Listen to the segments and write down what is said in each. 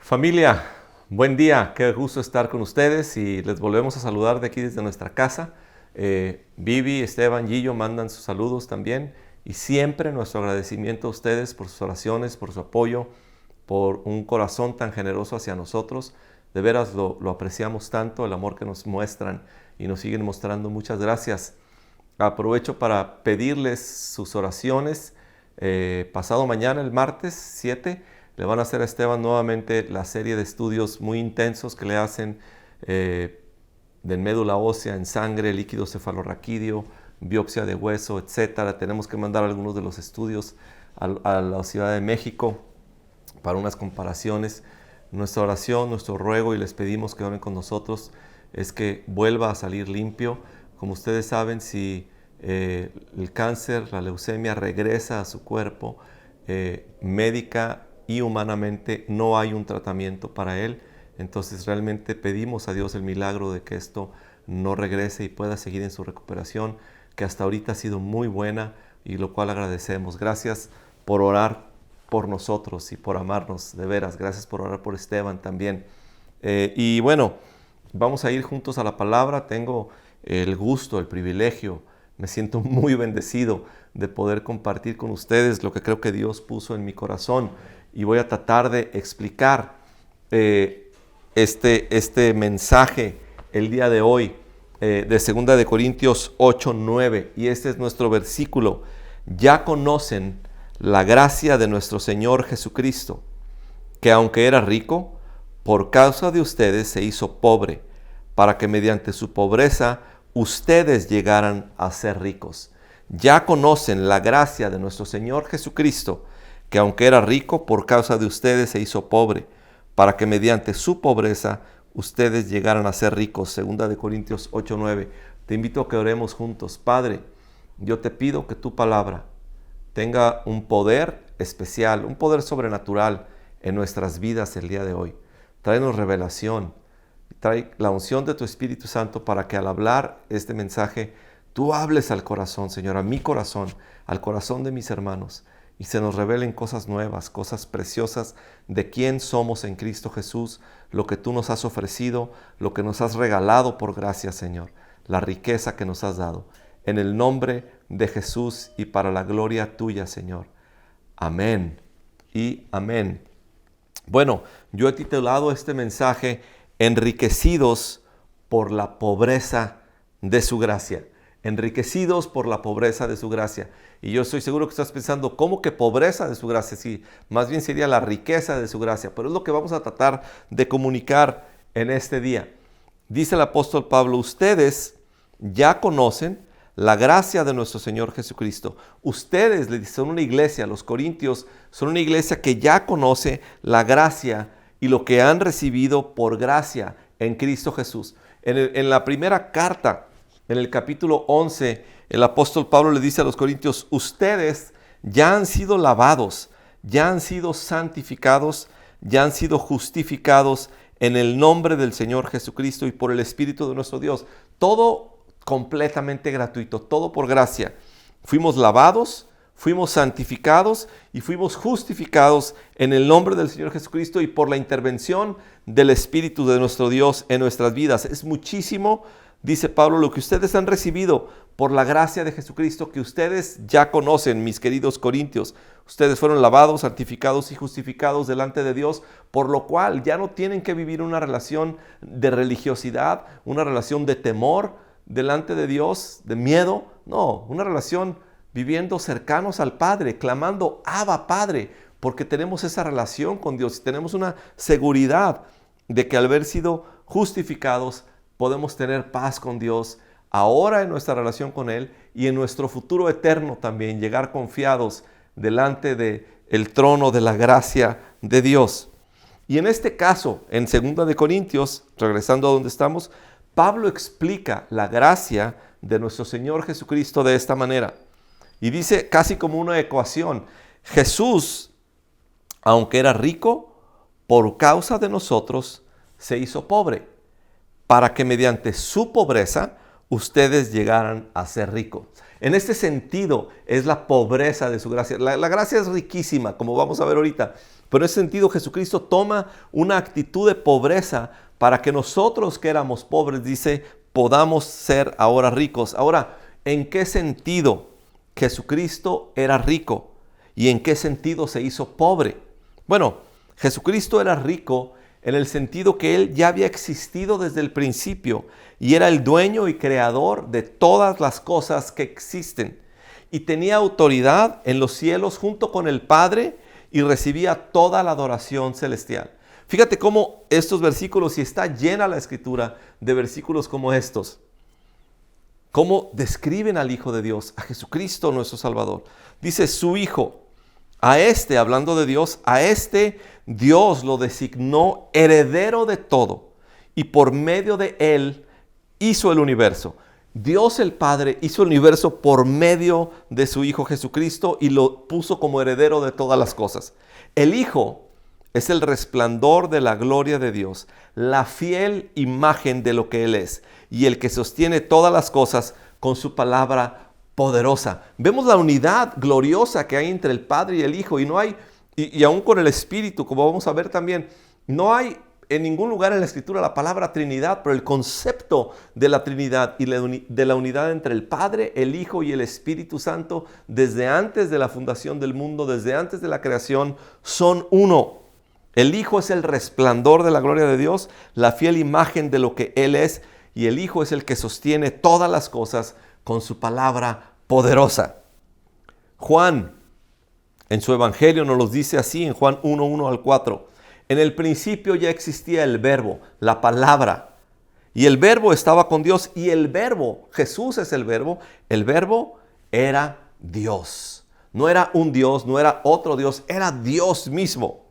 Familia, buen día, qué gusto estar con ustedes y les volvemos a saludar de aquí desde nuestra casa. Vivi, Esteban, Gillo mandan sus saludos también y siempre nuestro agradecimiento a ustedes por sus oraciones, por su apoyo, por un corazón tan generoso hacia nosotros. De veras lo apreciamos tanto, el amor que nos muestran y nos siguen mostrando. Muchas gracias. Aprovecho para pedirles sus oraciones. Pasado mañana, el martes 7, le van a hacer a Esteban nuevamente la serie de estudios muy intensos que le hacen de médula ósea, en sangre, líquido cefalorraquídeo, biopsia de hueso, etc. Tenemos que mandar algunos de los estudios a la Ciudad de México para unas comparaciones. Nuestra oración, nuestro ruego, y les pedimos que oren con nosotros, es que vuelva a salir limpio. Como ustedes saben, si el cáncer, la leucemia regresa a su cuerpo, médica y humanamente no hay un tratamiento para él. Entonces realmente pedimos a Dios el milagro de que esto no regrese y pueda seguir en su recuperación, que hasta ahorita ha sido muy buena, y lo cual agradecemos. Gracias por orar por nosotros y por amarnos, de veras. Gracias por orar por Esteban también. Y bueno, vamos a ir juntos a la palabra. Tengo el gusto, el privilegio, me siento muy bendecido de poder compartir con ustedes lo que creo que Dios puso en mi corazón, y voy a tratar de explicar este mensaje el día de hoy, de 2 de Corintios 8:9, y este es nuestro versículo. Ya conocen la gracia de nuestro Señor Jesucristo, que aunque era rico, por causa de ustedes se hizo pobre, para que mediante su pobreza ustedes llegaran a ser ricos. Ya conocen la gracia de nuestro Señor Jesucristo, que aunque era rico, por causa de ustedes se hizo pobre, para que mediante su pobreza ustedes llegaran a ser ricos. 2 de Corintios 8:9. Te invito a que oremos juntos. Padre, yo te pido que tu palabra tenga un poder especial, un poder sobrenatural en nuestras vidas el día de hoy. Tráenos revelación, trae la unción de tu Espíritu Santo para que al hablar este mensaje, tú hables al corazón, Señor, a mi corazón, al corazón de mis hermanos, y se nos revelen cosas nuevas, cosas preciosas de quién somos en Cristo Jesús, lo que tú nos has ofrecido, lo que nos has regalado por gracia, Señor, la riqueza que nos has dado. En el nombre de Jesús y para la gloria tuya, Señor. Amén y amén. Bueno, yo he titulado este mensaje Enriquecidos por la pobreza de su gracia. Enriquecidos por la pobreza de su gracia. Y yo estoy seguro que estás pensando, ¿cómo que pobreza de su gracia? Sí, más bien sería la riqueza de su gracia. Pero es lo que vamos a tratar de comunicar en este día. Dice el apóstol Pablo, ustedes ya conocen la gracia de nuestro Señor Jesucristo. Ustedes son una iglesia, los corintios son una iglesia que ya conoce la gracia y lo que han recibido por gracia en Cristo Jesús. En la primera carta, en el capítulo 11, el apóstol Pablo le dice a los corintios, ustedes ya han sido lavados, ya han sido santificados, ya han sido justificados en el nombre del Señor Jesucristo y por el Espíritu de nuestro Dios. Todo completamente gratuito, todo por gracia. Fuimos lavados, fuimos santificados y fuimos justificados en el nombre del Señor Jesucristo y por la intervención del Espíritu de nuestro Dios en nuestras vidas. Es muchísimo, dice Pablo, lo que ustedes han recibido por la gracia de Jesucristo, que ustedes ya conocen, mis queridos corintios. Ustedes fueron lavados, santificados y justificados delante de Dios, por lo cual ya no tienen que vivir una relación de religiosidad, una relación de temor delante de Dios, de miedo. No, una relación viviendo cercanos al Padre, clamando Abba Padre, porque tenemos esa relación con Dios y tenemos una seguridad de que al haber sido justificados podemos tener paz con Dios ahora en nuestra relación con Él y en nuestro futuro eterno también, llegar confiados delante del trono de la gracia de Dios. Y en este caso, en 2 de Corintios, regresando a donde estamos, Pablo explica la gracia de nuestro Señor Jesucristo de esta manera. Y dice casi como una ecuación, Jesús, aunque era rico, por causa de nosotros se hizo pobre, para que mediante su pobreza ustedes llegaran a ser ricos. En este sentido es la pobreza de su gracia. La gracia es riquísima, como vamos a ver ahorita, Pero en ese sentido Jesucristo toma una actitud de pobreza para que nosotros que éramos pobres, dice, podamos ser ahora ricos. Ahora, ¿en qué sentido Jesucristo era rico? ¿Y en qué sentido se hizo pobre? Bueno, Jesucristo era rico en el sentido que Él ya había existido desde el principio y era el dueño y creador de todas las cosas que existen. Y tenía autoridad en los cielos junto con el Padre y recibía toda la adoración celestial. Fíjate cómo estos versículos, y está llena la Escritura de versículos como estos, cómo describen al Hijo de Dios, a Jesucristo nuestro Salvador. Dice su Hijo, a este, hablando de Dios, a este Dios lo designó heredero de todo y por medio de Él hizo el universo. Dios el Padre hizo el universo por medio de su Hijo Jesucristo y lo puso como heredero de todas las cosas. El Hijo es el resplandor de la gloria de Dios, la fiel imagen de lo que Él es y el que sostiene todas las cosas con su palabra poderosa. Vemos la unidad gloriosa que hay entre el Padre y el Hijo y no hay, y aún con el Espíritu, como vamos a ver también, no hay en ningún lugar en la Escritura la palabra Trinidad, pero el concepto de la Trinidad y de la unidad entre el Padre, el Hijo y el Espíritu Santo, desde antes de la fundación del mundo, desde antes de la creación, son uno. El Hijo es el resplandor de la gloria de Dios, la fiel imagen de lo que Él es, y el Hijo es el que sostiene todas las cosas con su palabra poderosa. Juan, en su Evangelio, nos los dice así en Juan 1:1 al 4. En el principio ya existía el Verbo, la palabra, y el Verbo estaba con Dios, y el Verbo, Jesús es el Verbo era Dios. No era un Dios, no era otro Dios, era Dios mismo.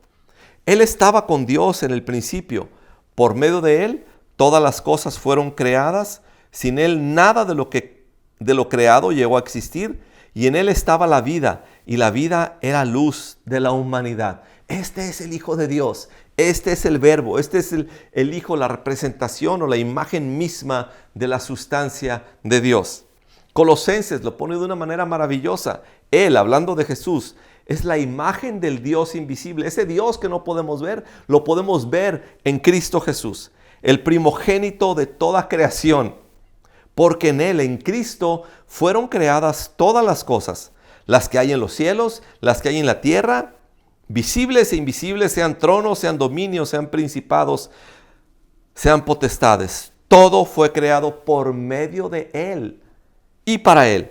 Él estaba con Dios en el principio. Por medio de Él, todas las cosas fueron creadas. Sin Él, nada de lo creado llegó a existir. Y en Él estaba la vida, y la vida era luz de la humanidad. Este es el Hijo de Dios. Este es el Verbo. Este es el Hijo, la representación o la imagen misma de la sustancia de Dios. Colosenses lo pone de una manera maravillosa. Él, hablando de Jesús, es la imagen del Dios invisible. Ese Dios que no podemos ver, lo podemos ver en Cristo Jesús, el primogénito de toda creación. Porque en Él, en Cristo, fueron creadas todas las cosas, las que hay en los cielos, las que hay en la tierra, visibles e invisibles, sean tronos, sean dominios, sean principados, sean potestades. Todo fue creado por medio de Él y para Él.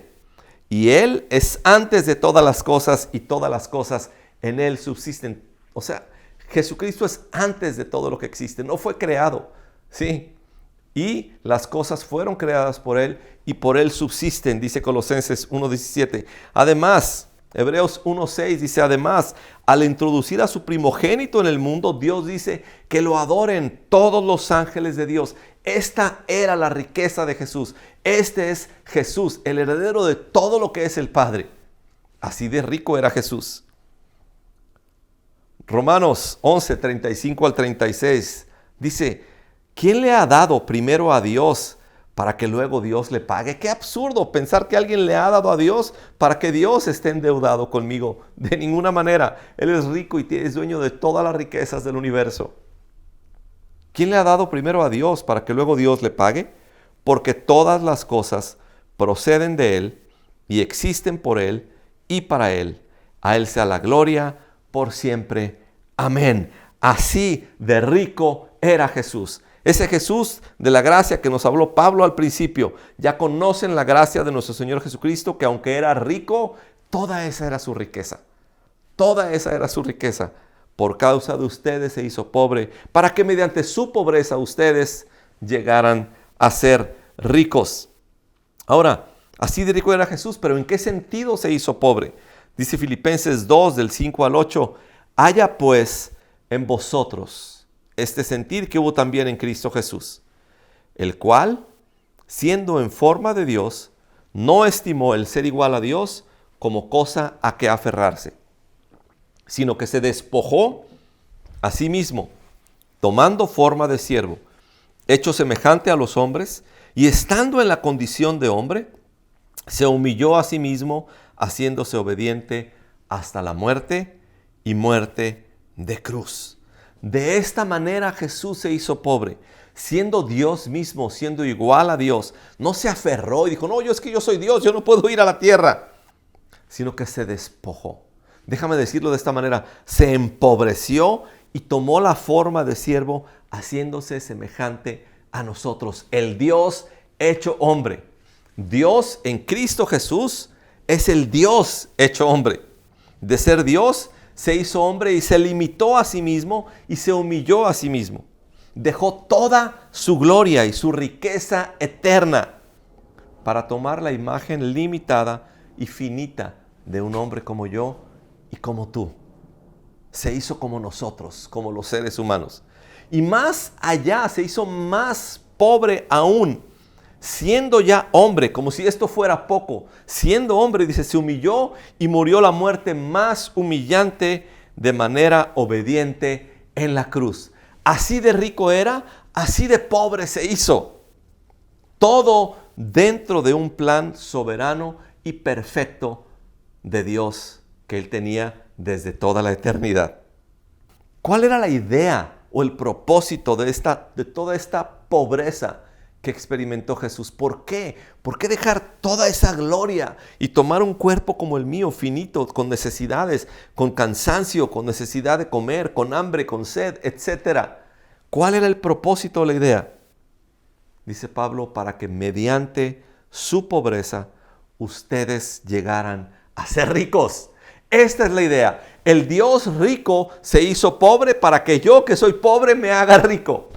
Y Él es antes de todas las cosas y todas las cosas en Él subsisten. O sea, Jesucristo es antes de todo lo que existe. No fue creado, ¿sí? Y las cosas fueron creadas por Él y por Él subsisten, dice Colosenses 1:17. Además, Hebreos 1:6 dice, además, al introducir a su primogénito en el mundo, Dios dice que lo adoren todos los ángeles de Dios. Esta era la riqueza de Jesús. Este es Jesús, el heredero de todo lo que es el Padre. Así de rico era Jesús. Romanos 11:35 al 36 dice, ¿quién le ha dado primero a Dios para que luego Dios le pague? Qué absurdo pensar que alguien le ha dado a Dios para que Dios esté endeudado conmigo. De ninguna manera. Él es rico y es dueño de todas las riquezas del universo. ¿Quién le ha dado primero a Dios para que luego Dios le pague? Porque todas las cosas proceden de Él y existen por Él y para Él. A Él sea la gloria por siempre. Amén. Así de rico era Jesús. Ese Jesús de la gracia que nos habló Pablo al principio. Ya conocen la gracia de nuestro Señor Jesucristo, que aunque era rico, toda esa era su riqueza. Toda esa era su riqueza. Por causa de ustedes se hizo pobre, para que mediante su pobreza ustedes llegaran a ser ricos. Ahora, así de rico era Jesús, pero ¿en qué sentido se hizo pobre? Dice Filipenses 2, del 5 al 8, haya pues en vosotros este sentir que hubo también en Cristo Jesús, el cual, siendo en forma de Dios, no estimó el ser igual a Dios como cosa a que aferrarse, sino que se despojó a sí mismo, tomando forma de siervo, hecho semejante a los hombres, y estando en la condición de hombre, se humilló a sí mismo, haciéndose obediente hasta la muerte y muerte de cruz. De esta manera Jesús se hizo pobre. Siendo Dios mismo, siendo igual a Dios, no se aferró y dijo, no, es que yo soy Dios, yo no puedo ir a la tierra. Sino que se despojó. Déjame decirlo de esta manera, se empobreció y tomó la forma de siervo, haciéndose semejante a nosotros. El Dios hecho hombre. Dios en Cristo Jesús es el Dios hecho hombre. De ser Dios, se hizo hombre y se limitó a sí mismo y se humilló a sí mismo. Dejó toda su gloria y su riqueza eterna para tomar la imagen limitada y finita de un hombre como yo y como tú. Se hizo como nosotros, como los seres humanos. Y más allá, se hizo más pobre aún, siendo ya hombre, como si esto fuera poco. Siendo hombre, dice, se humilló y murió la muerte más humillante de manera obediente en la cruz. Así de rico era, así de pobre se hizo. Todo dentro de un plan soberano y perfecto de Dios que Él tenía desde toda la eternidad. ¿Cuál era la idea o el propósito de toda esta pobreza que experimentó Jesús? ¿Por qué? ¿Por qué dejar toda esa gloria y tomar un cuerpo como el mío, finito, con necesidades, con cansancio, con necesidad de comer, con hambre, con sed, etcétera? ¿Cuál era el propósito o la idea? Dice Pablo, para que mediante su pobreza ustedes llegaran a ser ricos. Esta es la idea. El Dios rico se hizo pobre para que yo, que soy pobre, me haga rico.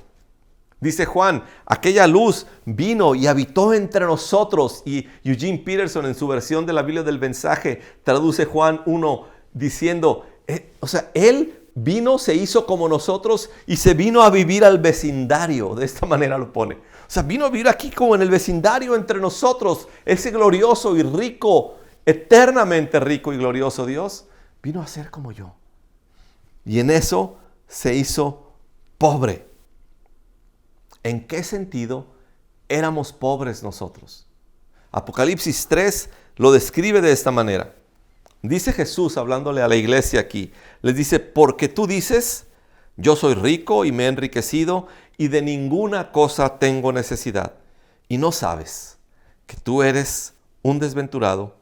Dice Juan, aquella luz vino y habitó entre nosotros. Y Eugene Peterson, en su versión de la Biblia del Mensaje, traduce Juan 1 diciendo, Él vino, se hizo como nosotros y se vino a vivir al vecindario. De esta manera lo pone. Vino a vivir aquí como en el vecindario entre nosotros. Ese glorioso y rico, eternamente rico y glorioso Dios, vino a ser como yo. Y en eso se hizo pobre. ¿En qué sentido éramos pobres nosotros? Apocalipsis 3 lo describe de esta manera. Dice Jesús, hablándole a la iglesia aquí, les dice, porque tú dices, yo soy rico y me he enriquecido y de ninguna cosa tengo necesidad. Y no sabes que tú eres un desventurado,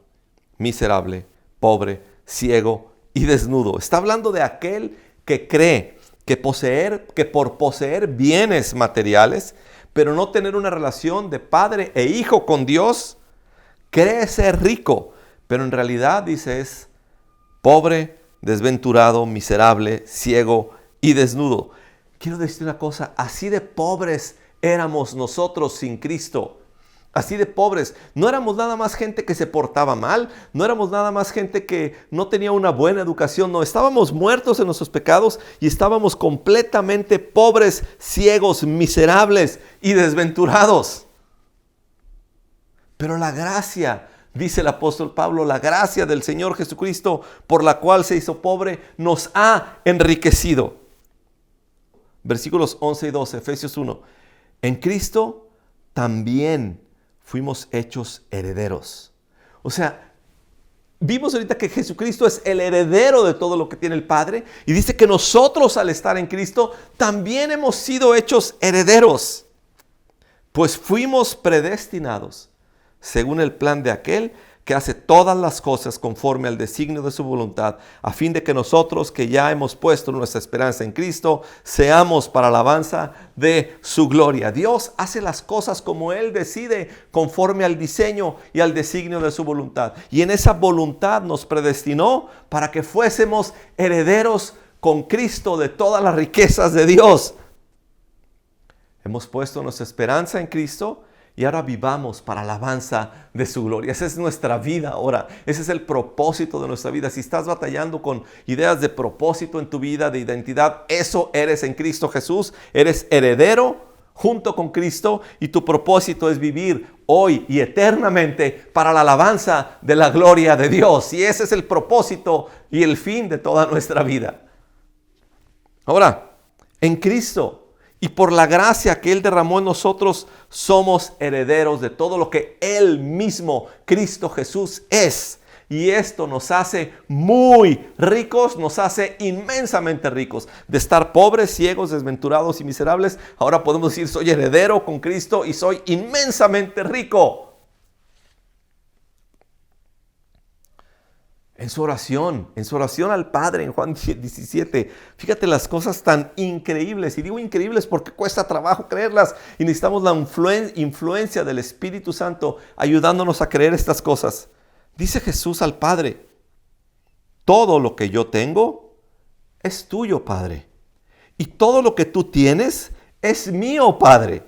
miserable, pobre, ciego y desnudo. Está hablando de aquel que cree que por poseer bienes materiales, pero no tener una relación de padre e hijo con Dios, cree ser rico, pero en realidad, dice, es pobre, desventurado, miserable, ciego y desnudo. Quiero decir una cosa, así de pobres éramos nosotros sin Cristo. Así de pobres. No éramos nada más gente que se portaba mal. No éramos nada más gente que no tenía una buena educación. No, estábamos muertos en nuestros pecados y estábamos completamente pobres, ciegos, miserables y desventurados. Pero la gracia, dice el apóstol Pablo, la gracia del Señor Jesucristo, por la cual se hizo pobre, nos ha enriquecido. Versículos 11 y 12, Efesios 1. En Cristo también fuimos hechos herederos. Vimos ahorita que Jesucristo es el heredero de todo lo que tiene el Padre. Y dice que nosotros, al estar en Cristo, también hemos sido hechos herederos. Pues fuimos predestinados, según el plan de aquel que hace todas las cosas conforme al designio de su voluntad, a fin de que nosotros, que ya hemos puesto nuestra esperanza en Cristo, seamos para alabanza de su gloria. Dios hace las cosas como Él decide, conforme al diseño y al designio de su voluntad. Y en esa voluntad nos predestinó para que fuésemos herederos con Cristo de todas las riquezas de Dios. Hemos puesto nuestra esperanza en Cristo y ahora vivamos para alabanza de su gloria. Esa es nuestra vida ahora. Ese es el propósito de nuestra vida. Si estás batallando con ideas de propósito en tu vida, de identidad, eso eres en Cristo Jesús. Eres heredero junto con Cristo y tu propósito es vivir hoy y eternamente para la alabanza de la gloria de Dios. Y ese es el propósito y el fin de toda nuestra vida. Ahora, en Cristo, y por la gracia que Él derramó en nosotros, somos herederos de todo lo que Él mismo, Cristo Jesús, es. Y esto nos hace muy ricos, nos hace inmensamente ricos. De estar pobres, ciegos, desventurados y miserables, ahora podemos decir, soy heredero con Cristo y soy inmensamente rico. En su oración al Padre, en Juan 17, fíjate las cosas tan increíbles. Y digo increíbles porque cuesta trabajo creerlas. Y necesitamos la influencia del Espíritu Santo ayudándonos a creer estas cosas. Dice Jesús al Padre, todo lo que yo tengo es tuyo, Padre. Y todo lo que tú tienes es mío, Padre.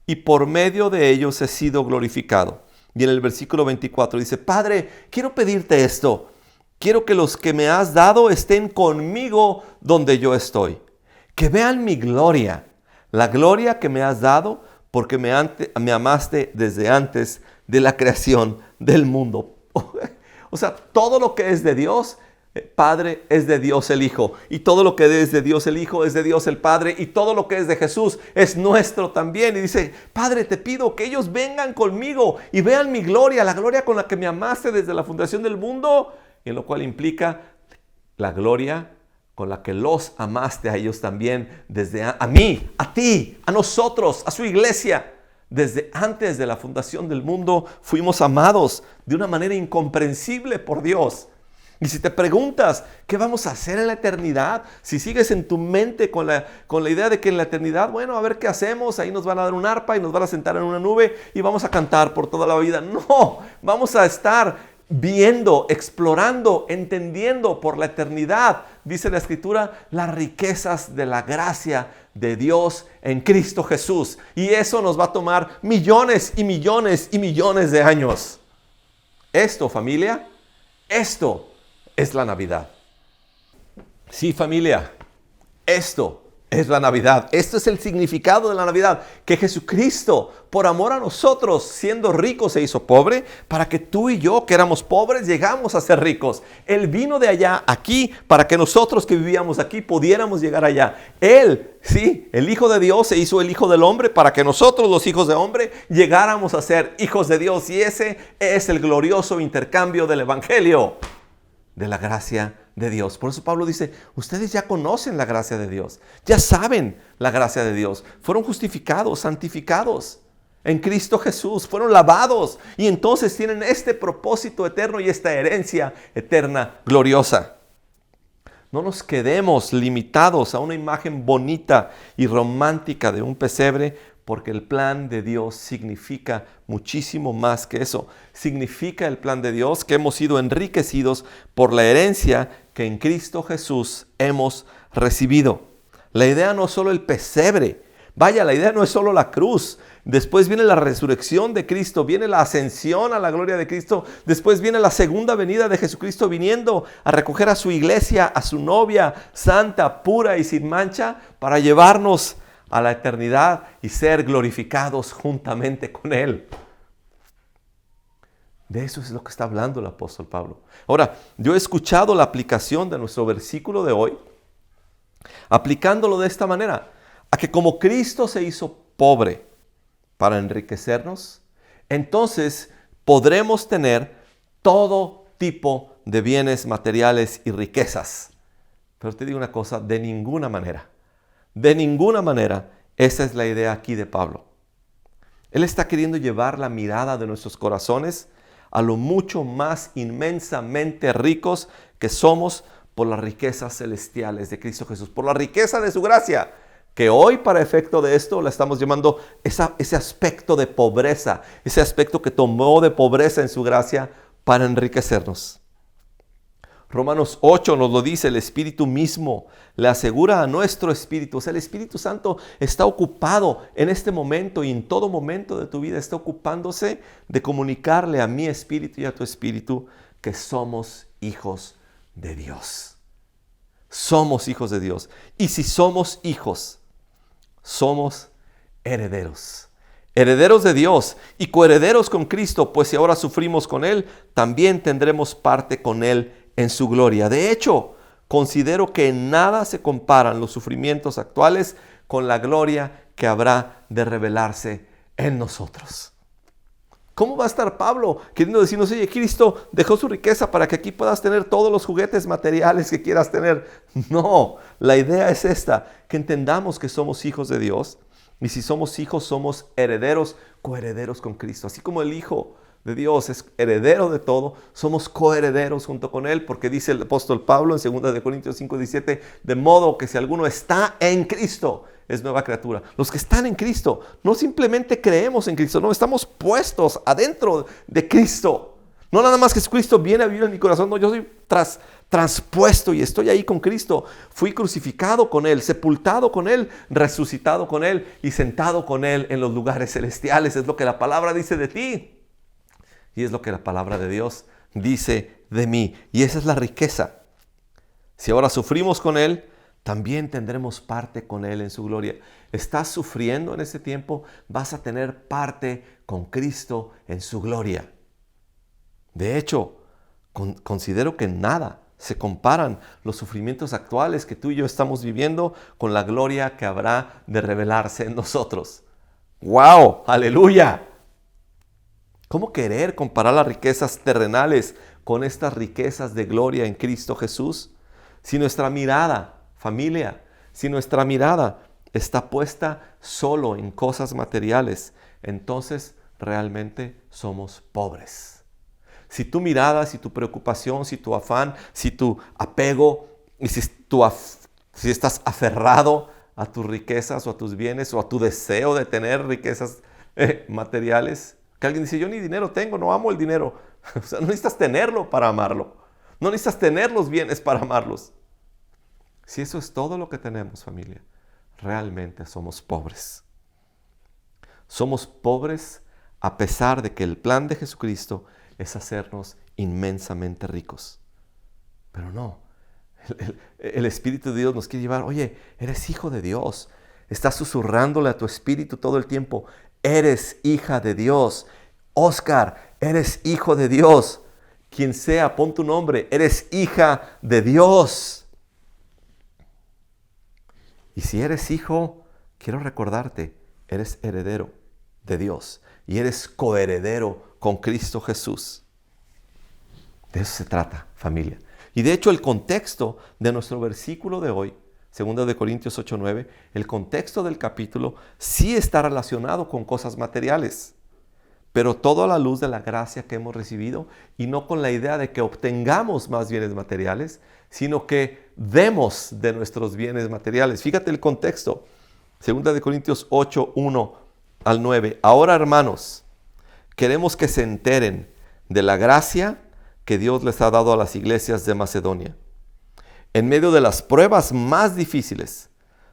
Y por medio de ellos he sido glorificado. Y en el versículo 24 dice, Padre, quiero pedirte esto. Quiero que los que me has dado estén conmigo donde yo estoy. Que vean mi gloria, la gloria que me has dado porque me amaste desde antes de la creación del mundo. O sea, todo lo que es de Dios, Padre, es de Dios el Hijo. Y todo lo que es de Dios el Hijo es de Dios el Padre. Y todo lo que es de Jesús es nuestro también. Y dice, Padre, te pido que ellos vengan conmigo y vean mi gloria, la gloria con la que me amaste desde la fundación del mundo. Y en lo cual implica la gloria con la que los amaste a ellos también, desde a mí, a ti, a nosotros, a su iglesia. Desde antes de la fundación del mundo fuimos amados de una manera incomprensible por Dios. Y si te preguntas, ¿qué vamos a hacer en la eternidad? Si sigues en tu mente con la idea de que en la eternidad, bueno, a ver qué hacemos, ahí nos van a dar un arpa y nos van a sentar en una nube y vamos a cantar por toda la vida. No, vamos a estar viendo, explorando, entendiendo por la eternidad, dice la Escritura, las riquezas de la gracia de Dios en Cristo Jesús. Y eso nos va a tomar millones y millones y millones de años. Esto, familia, esto es la Navidad. Sí, familia, esto es la Navidad. Esto es el significado de la Navidad. Que Jesucristo, por amor a nosotros, siendo rico, se hizo pobre para que tú y yo, que éramos pobres, llegamos a ser ricos. Él vino de allá aquí para que nosotros que vivíamos aquí pudiéramos llegar allá. Él, sí, el Hijo de Dios se hizo el Hijo del Hombre para que nosotros, los hijos de hombre, llegáramos a ser hijos de Dios. Y ese es el glorioso intercambio del Evangelio, de la gracia de Dios. Por eso Pablo dice, ustedes ya conocen la gracia de Dios, ya saben la gracia de Dios, fueron justificados, santificados en Cristo Jesús, fueron lavados y entonces tienen este propósito eterno y esta herencia eterna gloriosa. No nos quedemos limitados a una imagen bonita y romántica de un pesebre, porque el plan de Dios significa muchísimo más que eso. Significa el plan de Dios que hemos sido enriquecidos por la herencia que en Cristo Jesús hemos recibido. La idea no es solo el pesebre. Vaya, la idea no es solo la cruz. Después viene la resurrección de Cristo, viene la ascensión a la gloria de Cristo. Después viene la segunda venida de Jesucristo viniendo a recoger a su iglesia, a su novia santa, pura y sin mancha, para llevarnos a la eternidad y ser glorificados juntamente con Él. De eso es lo que está hablando el apóstol Pablo. Ahora, yo he escuchado la aplicación de nuestro versículo de hoy, aplicándolo de esta manera, a que como Cristo se hizo pobre para enriquecernos, entonces podremos tener todo tipo de bienes materiales y riquezas. Pero te digo una cosa, de ninguna manera, esa es la idea aquí de Pablo. Él está queriendo llevar la mirada de nuestros corazones a lo mucho más inmensamente ricos que somos por las riquezas celestiales de Cristo Jesús, por la riqueza de su gracia, que hoy para efecto de esto la estamos llamando ese aspecto de pobreza, ese aspecto que tomó de pobreza en su gracia para enriquecernos. Romanos 8 nos lo dice, el Espíritu mismo le asegura a nuestro espíritu. O sea, el Espíritu Santo está ocupado en este momento y en todo momento de tu vida está ocupándose de comunicarle a mi espíritu y a tu espíritu que somos hijos de Dios. Somos hijos de Dios. Y si somos hijos, somos herederos. Herederos de Dios y coherederos con Cristo, pues si ahora sufrimos con Él, también tendremos parte con Él en su gloria. De hecho, considero que en nada se comparan los sufrimientos actuales con la gloria que habrá de revelarse en nosotros. ¿Cómo va a estar Pablo queriendo decirnos, oye, Cristo dejó su riqueza para que aquí puedas tener todos los juguetes materiales que quieras tener? No, la idea es esta, que entendamos que somos hijos de Dios. Y si somos hijos, somos herederos, coherederos con Cristo. Así como el Hijo de Dios es heredero de todo, somos coherederos junto con Él, porque dice el apóstol Pablo en 2 Corintios 5:17, de modo que si alguno está en Cristo, es nueva criatura. Los que están en Cristo, no simplemente creemos en Cristo, no, estamos puestos adentro de Cristo. No nada más que Cristo viene a vivir en mi corazón, no, yo soy transpuesto y estoy ahí con Cristo. Fui crucificado con Él, sepultado con Él, resucitado con Él y sentado con Él en los lugares celestiales. Es lo que la palabra dice de ti y es lo que la palabra de Dios dice de mí. Y esa es la riqueza. Si ahora sufrimos con Él, también tendremos parte con Él en su gloria. ¿Estás sufriendo en ese tiempo? Vas a tener parte con Cristo en su gloria. De hecho, considero que nada se comparan los sufrimientos actuales que tú y yo estamos viviendo con la gloria que habrá de revelarse en nosotros. ¡Wow! ¡Aleluya! ¿Cómo querer comparar las riquezas terrenales con estas riquezas de gloria en Cristo Jesús? Si nuestra mirada, familia, si nuestra mirada está puesta solo en cosas materiales, entonces realmente somos pobres. Si tu mirada, si tu preocupación, si tu afán, si tu apego, y si estás aferrado a tus riquezas o a tus bienes o a tu deseo de tener riquezas materiales, que alguien dice, yo ni dinero tengo, no amo el dinero. O sea, no necesitas tenerlo para amarlo. No necesitas tener los bienes para amarlos. Si eso es todo lo que tenemos, familia, realmente somos pobres. Somos pobres a pesar de que el plan de Jesucristo es hacernos inmensamente ricos. Pero no, el Espíritu de Dios nos quiere llevar, oye, eres hijo de Dios. Estás susurrándole a tu espíritu todo el tiempo, eres hija de Dios. Oscar, eres hijo de Dios. Quien sea, pon tu nombre, eres hija de Dios. Y si eres hijo, quiero recordarte, eres heredero de Dios y eres coheredero con Cristo Jesús. De eso se trata, familia. Y de hecho el contexto de nuestro versículo de hoy, 2 Corintios 8:9, el contexto del capítulo sí está relacionado con cosas materiales, pero todo a la luz de la gracia que hemos recibido y no con la idea de que obtengamos más bienes materiales, sino que demos de nuestros bienes materiales. Fíjate el contexto. 2 Corintios 8:1-9. Ahora, hermanos, queremos que se enteren de la gracia que Dios les ha dado a las iglesias de Macedonia. En medio de las pruebas más difíciles,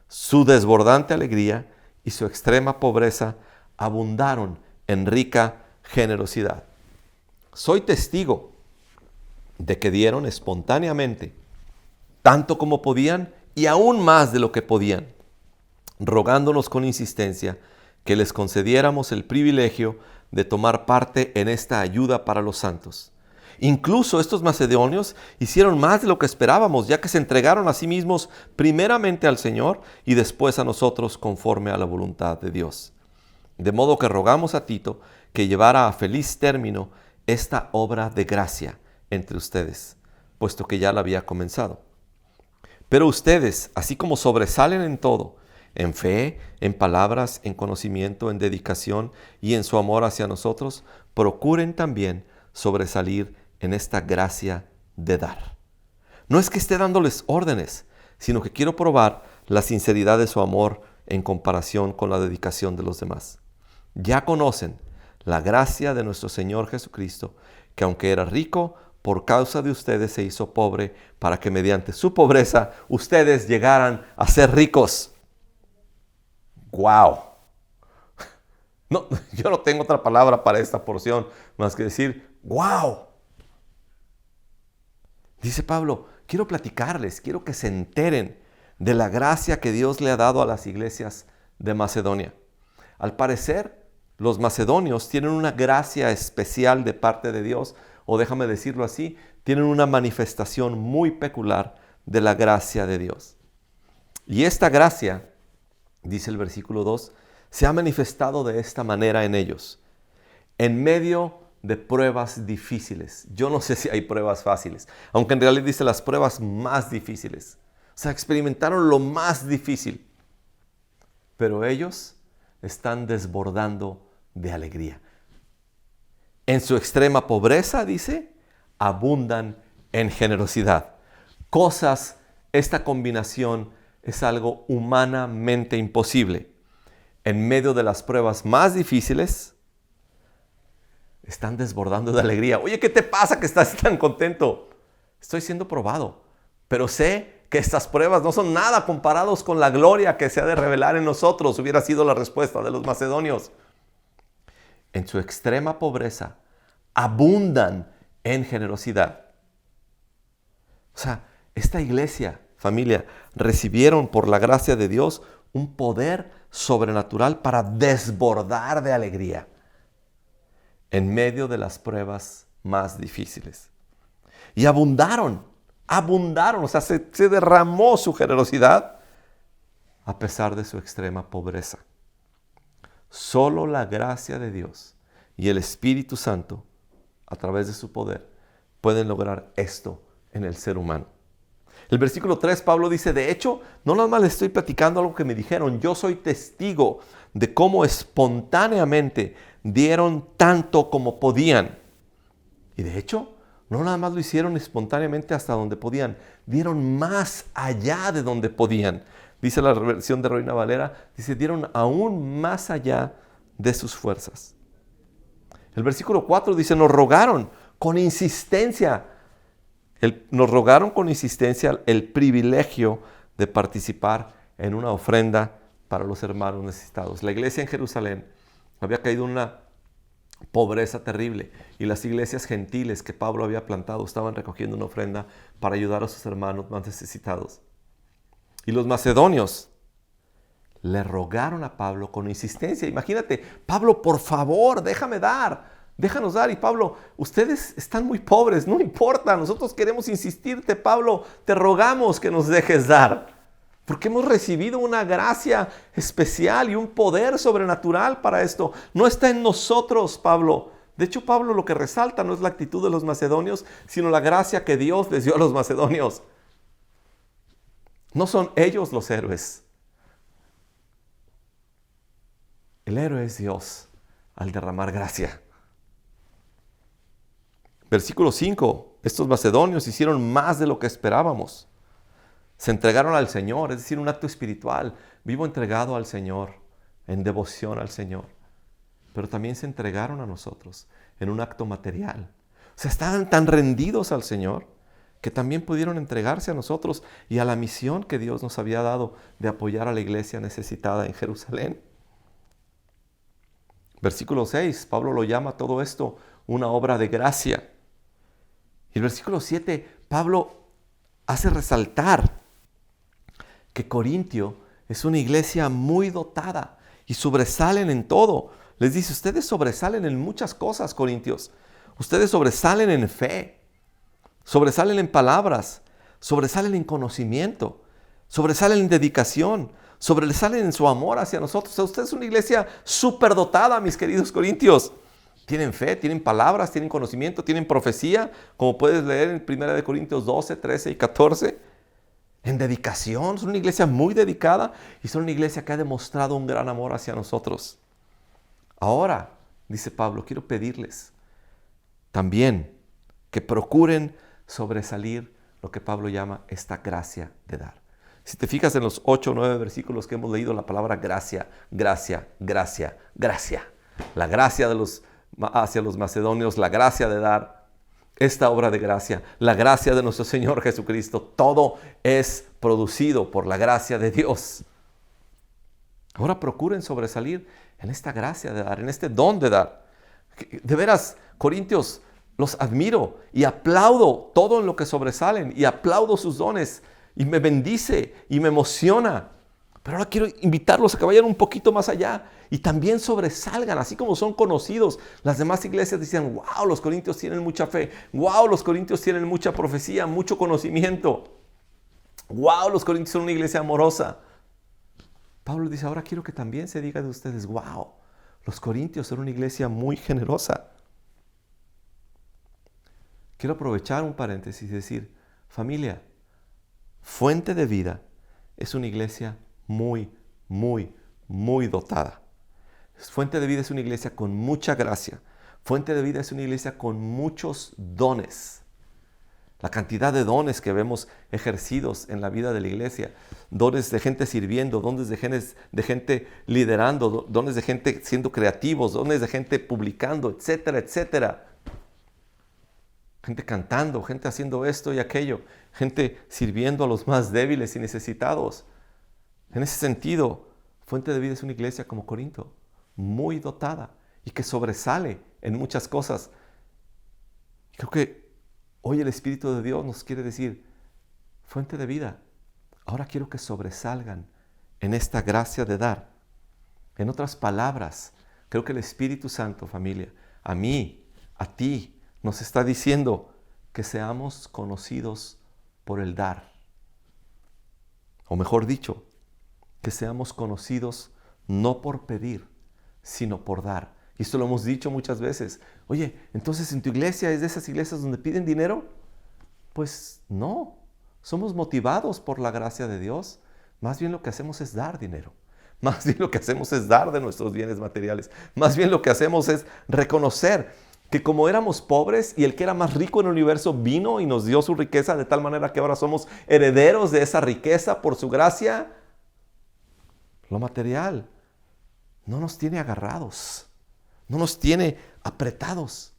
su desbordante alegría y su extrema pobreza abundaron en rica generosidad. Soy testigo de que dieron espontáneamente, tanto como podían y aún más de lo que podían, rogándonos con insistencia que les concediéramos el privilegio de tomar parte en esta ayuda para los santos. Incluso estos macedonios hicieron más de lo que esperábamos, ya que se entregaron a sí mismos primeramente al Señor y después a nosotros conforme a la voluntad de Dios. De modo que rogamos a Tito que llevara a feliz término esta obra de gracia entre ustedes, puesto que ya la había comenzado. Pero ustedes, así como sobresalen en todo, en fe, en palabras, en conocimiento, en dedicación y en su amor hacia nosotros, procuren también sobresalir en esta gracia de dar. No es que esté dándoles órdenes, sino que quiero probar la sinceridad de su amor en comparación con la dedicación de los demás. Ya conocen la gracia de nuestro Señor Jesucristo, que aunque era rico, por causa de ustedes se hizo pobre, para que mediante su pobreza ustedes llegaran a ser ricos. ¡Wow! No, yo no tengo otra palabra para esta porción más que decir ¡wow! Dice Pablo, quiero platicarles, quiero que se enteren de la gracia que Dios le ha dado a las iglesias de Macedonia. Al parecer, los macedonios tienen una gracia especial de parte de Dios, o déjame decirlo así, tienen una manifestación muy peculiar de la gracia de Dios. Y esta gracia, dice el versículo 2, se ha manifestado de esta manera en ellos. en medio de pruebas difíciles. Yo no sé si hay pruebas fáciles, aunque en realidad dice las pruebas más difíciles. O sea, experimentaron lo más difícil, pero ellos están desbordando de alegría. En su extrema pobreza, dice, abundan en generosidad. Esta combinación es algo humanamente imposible. En medio de las pruebas más difíciles, están desbordando de alegría. Oye, ¿qué te pasa que estás tan contento? Estoy siendo probado, pero sé que estas pruebas no son nada comparados con la gloria que se ha de revelar en nosotros. Hubiera sido la respuesta de los macedonios. En su extrema pobreza, abundan en generosidad. O sea, esta iglesia, familia, recibieron por la gracia de Dios un poder sobrenatural para desbordar de alegría en medio de las pruebas más difíciles. Y abundaron, o sea, se derramó su generosidad a pesar de su extrema pobreza. Solo la gracia de Dios y el Espíritu Santo, a través de su poder, pueden lograr esto en el ser humano. El versículo 3, Pablo dice, de hecho, no nada más les estoy platicando algo que me dijeron, yo soy testigo de cómo espontáneamente dieron tanto como podían. Y de hecho, no nada más lo hicieron espontáneamente hasta donde podían, dieron más allá de donde podían. Dice la versión de Reina Valera, dice, dieron aún más allá de sus fuerzas. El versículo 4 dice, nos rogaron con insistencia el privilegio de participar en una ofrenda para los hermanos necesitados. La iglesia en Jerusalén había caído en una pobreza terrible y las iglesias gentiles que Pablo había plantado estaban recogiendo una ofrenda para ayudar a sus hermanos más necesitados. Y los macedonios le rogaron a Pablo con insistencia. Imagínate, Pablo, por favor, déjanos dar. Y Pablo, ustedes están muy pobres, no importa, nosotros queremos insistirte, Pablo, te rogamos que nos dejes dar. Porque hemos recibido una gracia especial y un poder sobrenatural para esto. No está en nosotros, Pablo. De hecho, Pablo lo que resalta no es la actitud de los macedonios, sino la gracia que Dios les dio a los macedonios. No son ellos los héroes. El héroe es Dios al derramar gracia. Versículo 5. Estos macedonios hicieron más de lo que esperábamos. Se entregaron al Señor, es decir, un acto espiritual. Vivo entregado al Señor, en devoción al Señor. Pero también se entregaron a nosotros en un acto material. O sea, estaban tan rendidos al Señor que también pudieron entregarse a nosotros y a la misión que Dios nos había dado de apoyar a la iglesia necesitada en Jerusalén. Versículo 6, Pablo lo llama todo esto una obra de gracia. Y el versículo 7, Pablo hace resaltar que Corintio es una iglesia muy dotada y sobresalen en todo. Les dice, ustedes sobresalen en muchas cosas, corintios. Ustedes sobresalen en fe, sobresalen en palabras, sobresalen en conocimiento, sobresalen en dedicación, sobresalen en su amor hacia nosotros. O sea, ustedes son una iglesia superdotada, mis queridos corintios. Tienen fe, tienen palabras, tienen conocimiento, tienen profecía, como puedes leer en 1 Corintios 12, 13 y 14. En dedicación, son una iglesia muy dedicada y son una iglesia que ha demostrado un gran amor hacia nosotros. Ahora, dice Pablo, quiero pedirles también que procuren sobresalir lo que Pablo llama esta gracia de dar. Si te fijas en los 8 o 9 versículos que hemos leído, la palabra gracia, gracia, gracia, gracia. La gracia hacia los macedonios, la gracia de dar. Esta obra de gracia, la gracia de nuestro Señor Jesucristo, todo es producido por la gracia de Dios. Ahora procuren sobresalir en esta gracia de dar, en este don de dar. De veras, corintios, los admiro y aplaudo todo en lo que sobresalen y aplaudo sus dones y me bendice y me emociona. Pero ahora quiero invitarlos a que vayan un poquito más allá y también sobresalgan, así como son conocidos. Las demás iglesias dicen, wow, los corintios tienen mucha fe. Wow, los corintios tienen mucha profecía, mucho conocimiento. Wow, los corintios son una iglesia amorosa. Pablo dice, ahora quiero que también se diga de ustedes, wow, Los corintios eran una iglesia muy generosa. Quiero aprovechar un paréntesis y decir, familia, Fuente de Vida es una iglesia muy, muy, muy dotada. Fuente de Vida es una iglesia con mucha gracia. Fuente de Vida es una iglesia con muchos dones. La cantidad de dones que vemos ejercidos en la vida de la iglesia, dones de gente sirviendo, dones de gente liderando, dones de gente siendo creativos, dones de gente publicando, etcétera, etcétera. Gente cantando, gente haciendo esto y aquello, gente sirviendo a los más débiles y necesitados. En ese sentido, Fuente de Vida es una iglesia como Corinto, muy dotada y que sobresale en muchas cosas. Creo que hoy el Espíritu de Dios nos quiere decir, Fuente de Vida, ahora quiero que sobresalgan en esta gracia de dar. En otras palabras, creo que el Espíritu Santo, familia, a mí, a ti, nos está diciendo que seamos conocidos por el dar. O mejor dicho, que seamos conocidos no por pedir, sino por dar. Y esto lo hemos dicho muchas veces. Oye, entonces en tu iglesia es de esas iglesias donde piden dinero. Pues no, somos motivados por la gracia de Dios. Más bien lo que hacemos es dar dinero. Más bien lo que hacemos es dar de nuestros bienes materiales. Más bien lo que hacemos es reconocer que como éramos pobres y el que era más rico en el universo vino y nos dio su riqueza de tal manera que ahora somos herederos de esa riqueza por su gracia. Lo material no nos tiene agarrados, no nos tiene apretados.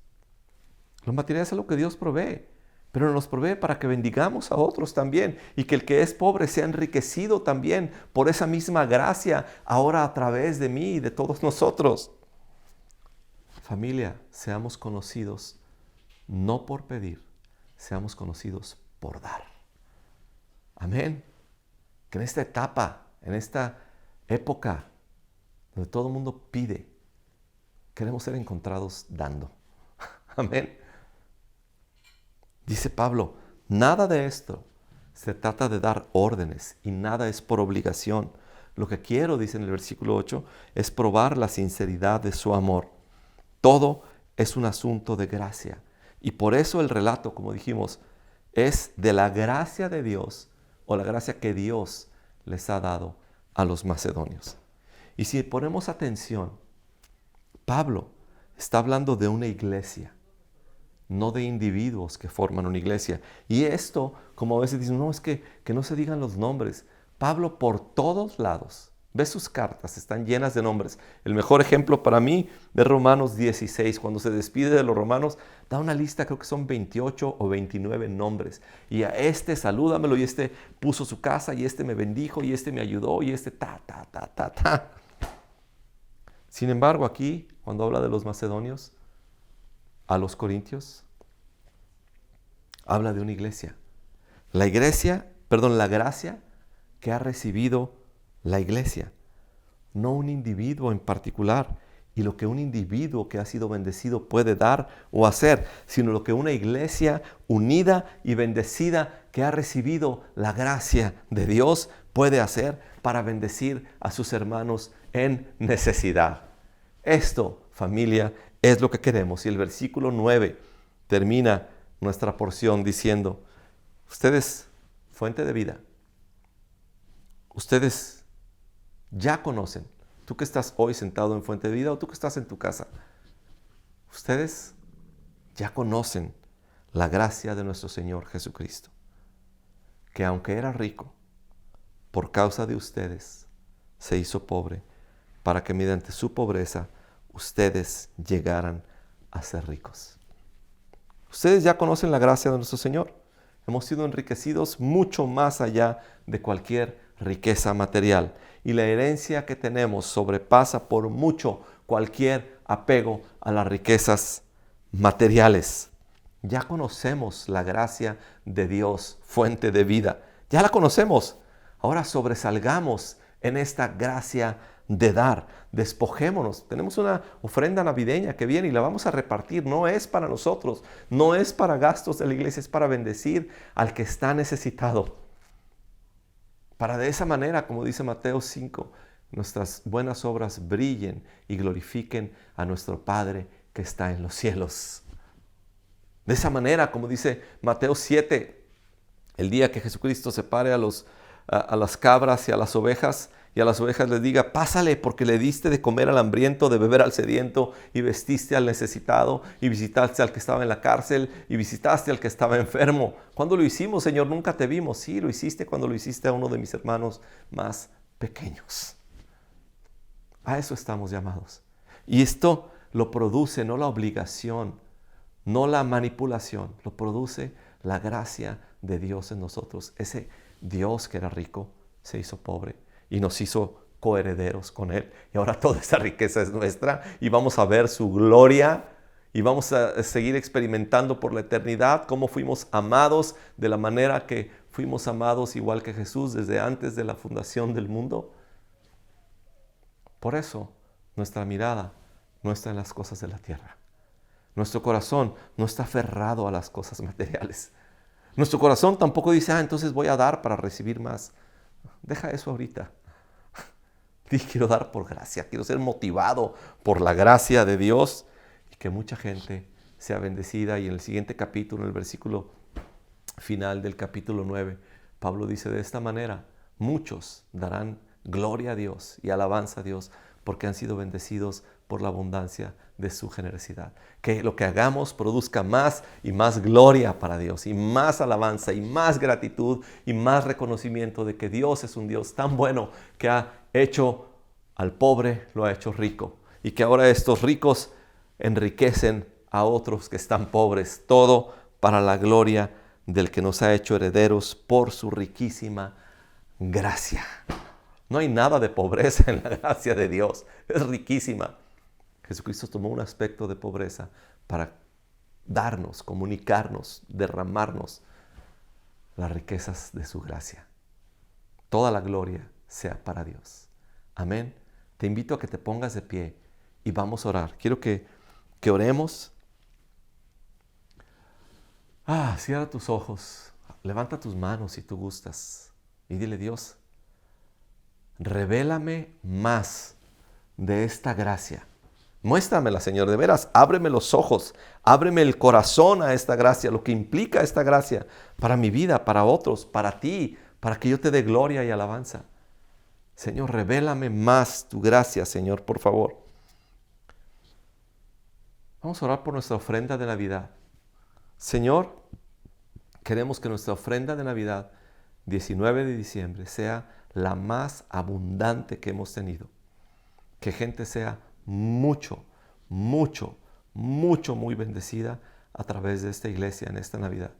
Lo material es algo que Dios provee, pero nos provee para que bendigamos a otros también y que el que es pobre sea enriquecido también por esa misma gracia ahora a través de mí y de todos nosotros. Familia, seamos conocidos no por pedir, seamos conocidos por dar. Amén. Que en esta etapa, en esta época donde todo el mundo pide, queremos ser encontrados dando. Amén. Dice Pablo, nada de esto se trata de dar órdenes y nada es por obligación. Lo que quiero, dice en el versículo 8, es probar la sinceridad de su amor. Todo es un asunto de gracia. Y por eso el relato, como dijimos, es de la gracia de Dios o la gracia que Dios les ha dado a los macedonios. Y si ponemos atención, Pablo está hablando de una iglesia, no de individuos que forman una iglesia. Y esto, como a veces dicen, no, es que no se digan los nombres. Pablo por todos lados, ve sus cartas, están llenas de nombres. El mejor ejemplo para mí de Romanos 16, cuando se despide de los romanos, da una lista, creo que son 28 o 29 nombres. Y a este salúdamelo, y este puso su casa, y este me bendijo, y este me ayudó, y este ta. Sin embargo, aquí, cuando habla de los macedonios, a los corintios, habla de una iglesia. La gracia que ha recibido la iglesia, no un individuo en particular, y lo que un individuo que ha sido bendecido puede dar o hacer, sino lo que una iglesia unida y bendecida que ha recibido la gracia de Dios puede hacer para bendecir a sus hermanos en necesidad. Esto, familia, es lo que queremos. Y el versículo 9 termina nuestra porción diciendo, ustedes, Fuente de Vida, ustedes ya conocen, tú que estás hoy sentado en Fuente de Vida o tú que estás en tu casa, ustedes ya conocen la gracia de nuestro Señor Jesucristo, que aunque era rico, por causa de ustedes se hizo pobre, para que mediante su pobreza ustedes llegaran a ser ricos. Ustedes ya conocen la gracia de nuestro Señor. Hemos sido enriquecidos mucho más allá de cualquier riqueza material. Y la herencia que tenemos sobrepasa por mucho cualquier apego a las riquezas materiales. Ya conocemos la gracia de Dios, fuente de vida. Ya la conocemos. Ahora sobresalgamos en esta gracia de dar. Despojémonos. Tenemos una ofrenda navideña que viene y la vamos a repartir. No es para nosotros, no es para gastos de la iglesia, es para bendecir al que está necesitado. Para de esa manera, como dice Mateo 5, nuestras buenas obras brillen y glorifiquen a nuestro Padre que está en los cielos. De esa manera, como dice Mateo 7, el día que Jesucristo separe a las cabras y a las ovejas les diga, pásale porque le diste de comer al hambriento, de beber al sediento, y vestiste al necesitado, y visitaste al que estaba en la cárcel, y visitaste al que estaba enfermo. ¿Cuándo lo hicimos, Señor? Nunca te vimos. Sí, lo hiciste cuando lo hiciste a uno de mis hermanos más pequeños. A eso estamos llamados. Y esto lo produce no la obligación, no la manipulación, lo produce la gracia de Dios en nosotros. Ese Dios que era rico se hizo pobre y nos hizo coherederos con Él. Y ahora toda esa riqueza es nuestra y vamos a ver su gloria y vamos a seguir experimentando por la eternidad cómo fuimos amados de la manera que fuimos amados igual que Jesús desde antes de la fundación del mundo. Por eso nuestra mirada no está en las cosas de la tierra. Nuestro corazón no está aferrado a las cosas materiales. Nuestro corazón tampoco dice, entonces voy a dar para recibir más. Deja eso ahorita. Quiero dar por gracia, quiero ser motivado por la gracia de Dios y que mucha gente sea bendecida. Y en el siguiente capítulo, en el versículo final del capítulo 9, Pablo dice de esta manera, muchos darán gloria a Dios y alabanza a Dios porque han sido bendecidos por la abundancia de su generosidad. Que lo que hagamos produzca más y más gloria para Dios y más alabanza y más gratitud y más reconocimiento de que Dios es un Dios tan bueno que ha hecho al pobre, lo ha hecho rico y que ahora estos ricos enriquecen a otros que están pobres. Todo para la gloria del que nos ha hecho herederos por su riquísima gracia. No hay nada de pobreza en la gracia de Dios. Es riquísima. Jesucristo tomó un aspecto de pobreza para darnos, comunicarnos, derramarnos las riquezas de su gracia. Toda la gloria sea para Dios. Amén. Te invito a que te pongas de pie y vamos a orar. Quiero que oremos. Cierra tus ojos. Levanta tus manos si tú gustas. Y dile, Dios, revélame más de esta gracia. Muéstramela, Señor, de veras, ábreme los ojos, ábreme el corazón a esta gracia, lo que implica esta gracia para mi vida, para otros, para ti, para que yo te dé gloria y alabanza. Señor, revélame más tu gracia, Señor, por favor. Vamos a orar por nuestra ofrenda de Navidad. Señor, queremos que nuestra ofrenda de Navidad, 19 de diciembre, sea la más abundante que hemos tenido. Que gente sea mucho, muy bendecida a través de esta iglesia en esta Navidad.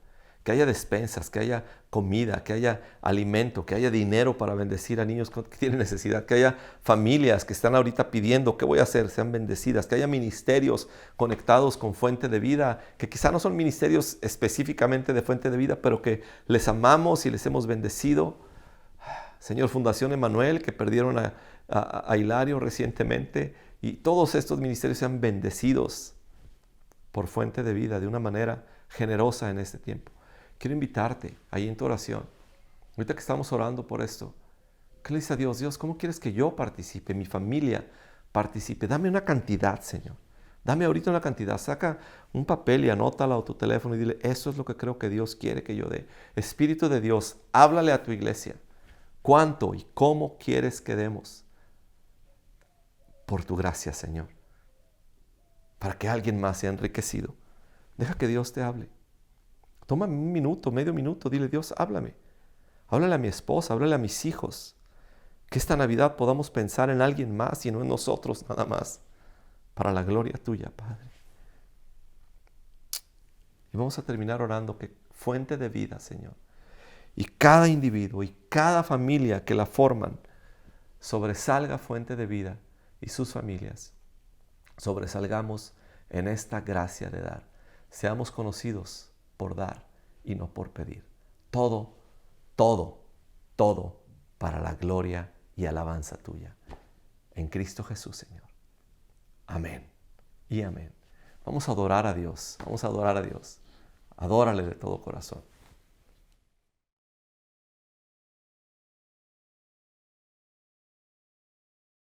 Que haya despensas, que haya comida, que haya alimento, que haya dinero para bendecir a niños que tienen necesidad, que haya familias que están ahorita pidiendo, ¿qué voy a hacer? Sean bendecidas, que haya ministerios conectados con Fuente de Vida, que quizá no son ministerios específicamente de Fuente de Vida, pero que les amamos y les hemos bendecido. Señor, Fundación Emanuel, que perdieron a Hilario recientemente, y todos estos ministerios sean bendecidos por Fuente de Vida de una manera generosa en este tiempo. Quiero invitarte ahí en tu oración, ahorita que estamos orando por esto, ¿qué le dice a Dios? Dios, ¿cómo quieres que yo participe, mi familia participe? Dame una cantidad, Señor. Dame ahorita una cantidad. Saca un papel y anótala a tu teléfono y dile, eso es lo que creo que Dios quiere que yo dé. Espíritu de Dios, háblale a tu iglesia. ¿Cuánto y cómo quieres que demos? Por tu gracia, Señor. Para que alguien más sea enriquecido. Deja que Dios te hable. Toma un minuto, medio minuto. Dile, Dios, háblame. Háblale a mi esposa, háblale a mis hijos. Que esta Navidad podamos pensar en alguien más y no en nosotros nada más. Para la gloria tuya, Padre. Y vamos a terminar orando que Fuente de Vida, Señor. Y cada individuo y cada familia que la forman, sobresalga Fuente de Vida y sus familias. Sobresalgamos en esta gracia de dar. Seamos conocidos por dar y no por pedir. Todo para la gloria y alabanza tuya. En Cristo Jesús, Señor. Amén y amén. Vamos a adorar a Dios. Vamos a adorar a Dios. Adórale de todo corazón.